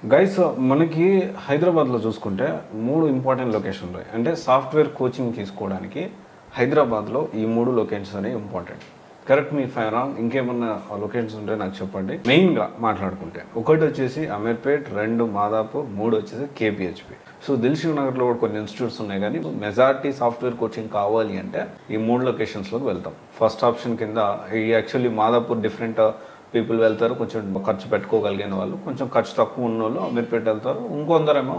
Guys మనకి హైదరాబాద్లో చూసుకుంటే 3 ఇంపార్టెంట్ లొకేషన్ ఉన్నాయి. అంటే సాఫ్ట్వేర్ కోచింగ్ తీసుకోవడానికి హైదరాబాద్లో ఈ 3 లొకేషన్స్ అనేవి ఇంపార్టెంట్. కరెక్ట్ మీ ఫైవ్ రాంగ్, ఇంకేమన్నా లొకేషన్స్ ఉంటే నాకు చెప్పండి. మెయిన్గా మాట్లాడుకుంటే ఒకటి వచ్చేసి అమీర్పేట్, 2 మాదాపూర్, 3 వచ్చేసి కేపీహెచ్పి. సో దిల్సుఖ్ నగర్లో కూడా కొన్ని ఇన్స్టిట్యూట్స్ ఉన్నాయి, కానీ మెజారిటీ సాఫ్ట్వేర్ కోచింగ్ కావాలి అంటే ఈ 3 లొకేషన్స్లోకి వెళ్తాం. ఫస్ట్ ఆప్షన్ కింద ఈ యాక్చువల్లీ మాదాపూర్ డిఫరెంట్ పీపుల్ వెళ్తారు, కొంచెం ఖర్చు పెట్టుకోగలిగిన వాళ్ళు, కొంచెం ఖర్చు తక్కువ ఉన్న వాళ్ళు అమీర్పేట వెళ్తారు, ఇంకొందరేమో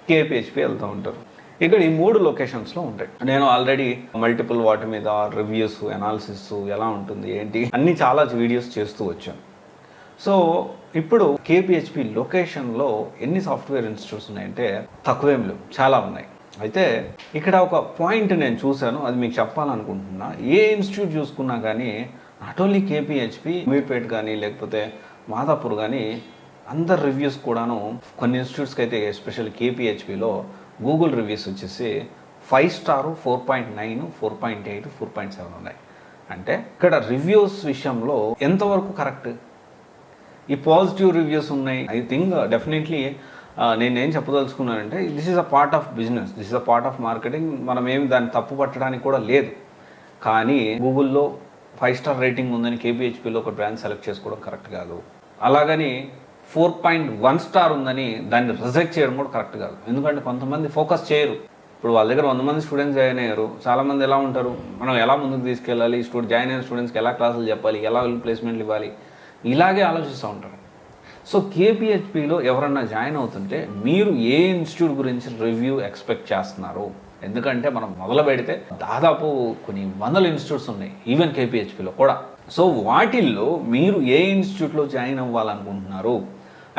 కేపీహెచ్పి వెళ్తూ ఉంటారు. ఇక్కడ ఈ 3 లొకేషన్స్లో ఉంటాయి. నేను ఆల్రెడీ మల్టిపుల్ వాటి మీద రివ్యూస్, అనాలిసిస్ ఎలా ఉంటుంది ఏంటి అన్నీ చాలా వీడియోస్ చేస్తూ వచ్చాను. సో ఇప్పుడు కేపీహెచ్పి లొకేషన్లో ఎన్ని సాఫ్ట్వేర్ ఇన్స్టిట్యూట్స్ ఉన్నాయంటే తక్కువేం లేవు, చాలా ఉన్నాయి. అయితే ఇక్కడ ఒక పాయింట్ నేను చూశాను, అది మీకు చెప్పాలనుకుంటున్నా. ఏ ఇన్స్టిట్యూట్ చూసుకున్నా కానీ నాట్ ఓన్లీ కేపీహెచ్పి, అమీర్పేట్ కానీ లేకపోతే మాదాపూర్ కానీ అందరు రివ్యూస్ కూడాను కొన్ని ఇన్స్టిట్యూట్స్కి అయితే ఎస్పెషల్లీ కేపీహెచ్పిలో గూగుల్ రివ్యూస్ వచ్చేసి 5 స్టార్, 4.9, 4.8, 4.7 ఉన్నాయి. అంటే ఇక్కడ రివ్యూస్ విషయంలో ఎంతవరకు కరెక్ట్? ఈ పాజిటివ్ రివ్యూస్ ఉన్నాయి. ఐ థింక్ డెఫినెట్లీ నేనేం చెప్పదలుచుకున్నానంటే this is a part of business, this is a part of marketing. మనం ఏమి దాన్ని తప్పు పట్టడానికి కూడా లేదు. కానీ గూగుల్లో 5 స్టార్ రేటింగ్ ఉందని కేపీహెచ్పిలో ఒక బ్రాండ్ సెలెక్ట్ చేసుకోవడం కరెక్ట్ కాదు. అలాగని 4.1 స్టార్ ఉందని దాన్ని రిజెక్ట్ చేయడం కూడా కరెక్ట్ కాదు. ఎందుకంటే కొంతమంది ఫోకస్ చేయరు. ఇప్పుడు వాళ్ళ దగ్గర 100 మంది స్టూడెంట్స్ జాయిన్ అయ్యారు. చాలామంది ఎలా ఉంటారు, మనం ఎలా ముందుకు తీసుకెళ్ళాలి, జాయిన్ అయిన స్టూడెంట్స్కి ఎలా క్లాసులు చెప్పాలి, ఎలా ప్లేస్మెంట్లు ఇవ్వాలి, ఇలాగే ఆలోచిస్తూ ఉంటారు. సో కేపీహెచ్పిలో ఎవరన్నా జాయిన్ అవుతుంటే మీరు ఏ ఇన్స్టిట్యూట్ గురించి రివ్యూ ఎక్స్పెక్ట్ చేస్తున్నారు? ఎందుకంటే మనం మొదలు పెడితే దాదాపు కొన్ని వందల ఇన్స్టిట్యూట్స్ ఉన్నాయి, ఈవెన్ కేపీహెచ్పిలో కూడా. సో వాటిల్లో మీరు ఏ ఇన్స్టిట్యూట్లో జాయిన్ అవ్వాలనుకుంటున్నారు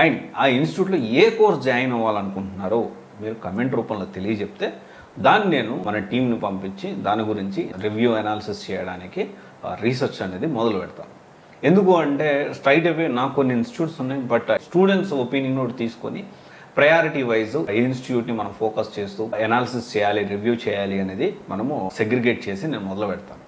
అండ్ ఆ ఇన్స్టిట్యూట్లో ఏ కోర్స్ జాయిన్ అవ్వాలనుకుంటున్నారో మీరు కమెంట్ రూపంలో తెలియజెప్తే దాన్ని నేను మన టీంని పంపించి దాని గురించి రివ్యూ అనాలిసిస్ చేయడానికి రీసెర్చ్ అనేది మొదలు పెడతాను. ఎందుకు అంటే స్ట్రైట్ అవే నాకు కొన్ని ఇన్స్టిట్యూట్స్ ఉన్నాయి, బట్ స్టూడెంట్స్ ఒపీనియన్ కూడా తీసుకొని ప్రయారిటీ వైజ్ ఏ ఇన్స్టిట్యూట్ని మనం ఫోకస్ చేస్తూ అనాలిసిస్ చేయాలి, రివ్యూ చేయాలి అనేది మనము సెగ్రిగేట్ చేసి నేను మొదలు పెడతాను.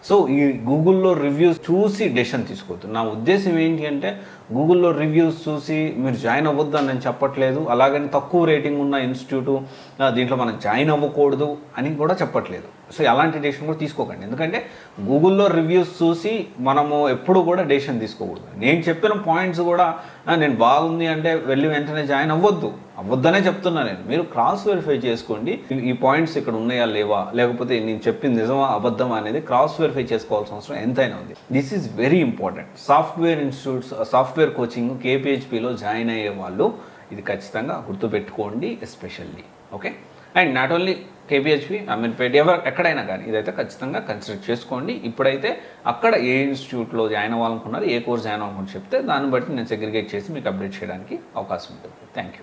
సో ఈ గూగుల్లో రివ్యూస్ చూసి డెసిషన్ తీసుకోవద్దు. నా ఉద్దేశం ఏంటి అంటే గూగుల్లో రివ్యూస్ చూసి మీరు జాయిన్ అవ్వద్దు అని నేను చెప్పట్లేదు. అలాగని తక్కువ రేటింగ్ ఉన్న ఇన్స్టిట్యూటు దీంట్లో మనం జాయిన్ అవ్వకూడదు అని కూడా చెప్పట్లేదు. సో అలాంటి డెసిషన్ కూడా తీసుకోకండి. ఎందుకంటే గూగుల్లో రివ్యూస్ చూసి మనము ఎప్పుడు కూడా డెసిషన్ తీసుకోకూడదు. నేను చెప్పిన పాయింట్స్ కూడా నేను బాగుంది అంటే వెళ్ళి వెంటనే జాయిన్ అవ్వద్దనే చెప్తున్నా నేను. మీరు క్రాస్ వెరిఫై చేసుకోండి, ఈ పాయింట్స్ ఇక్కడ ఉన్నాయా లేవా, లేకపోతే నేను చెప్పింది నిజమా అబద్ధమా అనేది క్రాస్ వెరిఫై చేసుకోవాల్సిన అవసరం ఎంతైనా ఉంది. This is very important. Software institutes, software coaching కేపీహెచ్పిలో జాయిన్ అయ్యే వాళ్ళు ఇది ఖచ్చితంగా గుర్తుపెట్టుకోండి especially. Okay, and not only KPHB, Ameerpet, ఎక్కడైనా కానీ ఇదైతే ఖచ్చితంగా కన్సిడర్ చేసుకోండి. ఇప్పుడైతే అక్కడ ఏ ఇన్స్టిట్యూట్లో జాయిన్ అవ్వాలనుకున్నారు, ఏ కోర్స్ జాయిన్ అవ్వాలనుకుని చెప్తే దాన్ని బట్టి నేను సెగ్రిగేట్ చేసి మీకు అప్డేట్ చేయడానికి అవకాశం ఉంటుంది. Thank you.